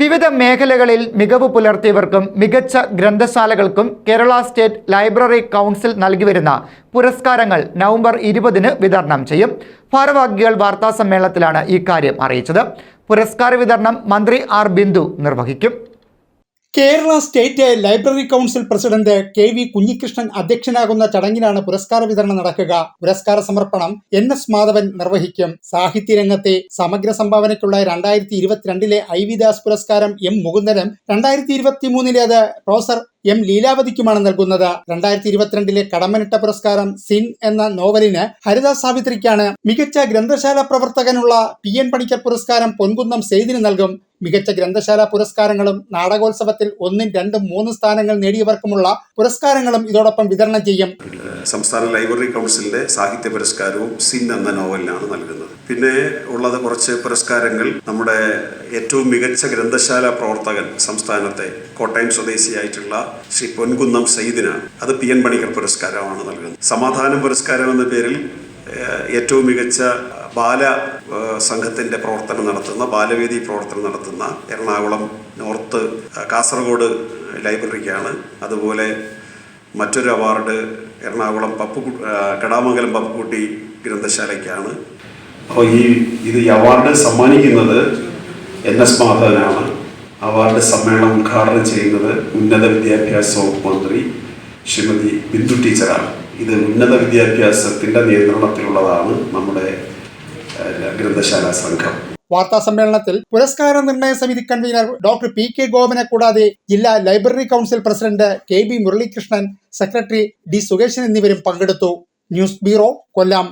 വിവിധ മേഖലകളിൽ മികവ് പുലർത്തിയവർക്കും മികച്ച ഗ്രന്ഥശാലകൾക്കും കേരള സ്റ്റേറ്റ് ലൈബ്രറി കൗൺസിൽ നൽകിവരുന്ന പുരസ്കാരങ്ങൾ നവംബർ 20-ന് വിതരണം ചെയ്യും. ഭാരവാഹികൾ വാർത്താസമ്മേളനത്തിലാണ് ഇക്കാര്യം അറിയിച്ചത്. പുരസ്കാര വിതരണം മന്ത്രി ആർ ബിന്ദു നിർവഹിക്കും. Kerala state library council president KV Kunhikrishnan അധ്യക്ഷനാകുന്ന ചടങ്ങിലാണ് പുരസ്കാര വിതരണം നടക്കുക. പുരസ്കാര സമർപ്പണം NS മാധവൻ നിർവഹിക്കും. സാഹിത്യരംഗത്തെ സമഗ്ര സംഭാവനയ്ക്കുള്ള 2022 IV ദാസ് പുരസ്കാരം M മുകുന്ദനും 2023 പ്രൊഫസർ M ലീലാവതിക്കുമാണ് നൽകുന്നത്. 2022 കടമ്മനിട്ട പുരസ്കാരം സിൻ എന്ന നോവലിന് ഹരിദാസ് സാവിത്രിക്കാണ്. മികച്ച ഗ്രന്ഥശാല പ്രവർത്തകനുള്ള PN പണിക്കർ പുരസ്കാരം പൊൻകുന്നം സെയ്ദിന് നൽകും. മികച്ച ഗ്രന്ഥശാല പുരസ്കാരങ്ങളും നാടകോത്സവത്തിൽ 1, 2, 3 സ്ഥാനങ്ങൾ നേടിയവർക്കുമുള്ള പുരസ്കാരങ്ങളും ഇതോടൊപ്പം വിതരണം ചെയ്യും. സംസ്ഥാന ലൈബ്രറി കൗൺസിലിന്റെ സാഹിത്യ പുരസ്കാരവും സിൻ എന്ന നോവലിനാണ് നൽകുന്നത്. പിന്നെ ഉള്ളത് കുറച്ച് പുരസ്കാരങ്ങൾ നമ്മുടെ ഏറ്റവും മികച്ച ഗ്രന്ഥശാല പ്രവർത്തകൻ സംസ്ഥാനത്തെ കോട്ടയം സ്വദേശിയായിട്ടുള്ള ശ്രീ പൊൻകുന്നം സെയ്ദിനാണ്. അത് PN പണിക്കർ പുരസ്കാരമാണ് നൽകുന്നത്. സമാധാനം പുരസ്കാരം എന്ന പേരിൽ ഏറ്റവും മികച്ച ബാല സംഘത്തിൻ്റെ പ്രവർത്തനം നടത്തുന്ന ബാലവേദി പ്രവർത്തനം നടത്തുന്ന എറണാകുളം നോർത്ത് കാസർഗോഡ് ലൈബ്രറിക്കാണ്. അതുപോലെ മറ്റൊരു അവാർഡ് എറണാകുളം കടാമംഗലം പപ്പുകുട്ടി ഗ്രന്ഥശാലയ്ക്കാണ്. അപ്പോൾ ഈ അവാർഡ് സമ്മാനിക്കുന്നത് NS മാധവനാണ്. അവാർഡ് സമ്മേളനം ഉദ്ഘാടനം ചെയ്യുന്നത് ഉന്നത വിദ്യാഭ്യാസ വകുപ്പ് മന്ത്രി ശ്രീമതി ബിന്ദു ടീച്ചറാണ്. ഇത് ഉന്നത വിദ്യാഭ്യാസത്തിൻ്റെ നിയന്ത്രണത്തിലുള്ളതാണ് നമ്മുടെ ഗ്രന്ഥശാല സംഘം. വാർത്താ സമ്മേളനത്തിൽ പുരസ്കാര നിർണയ സമിതി കൺവീനർ ഡോക്ടർ PK ഗോപനെ കൂടാതെ ജില്ലാ library council president KB Muralikrishnan, secretary D Sukesan എന്നിവരും പങ്കെടുത്തു. ന്യൂസ് ബ്യൂറോ, കൊല്ലം.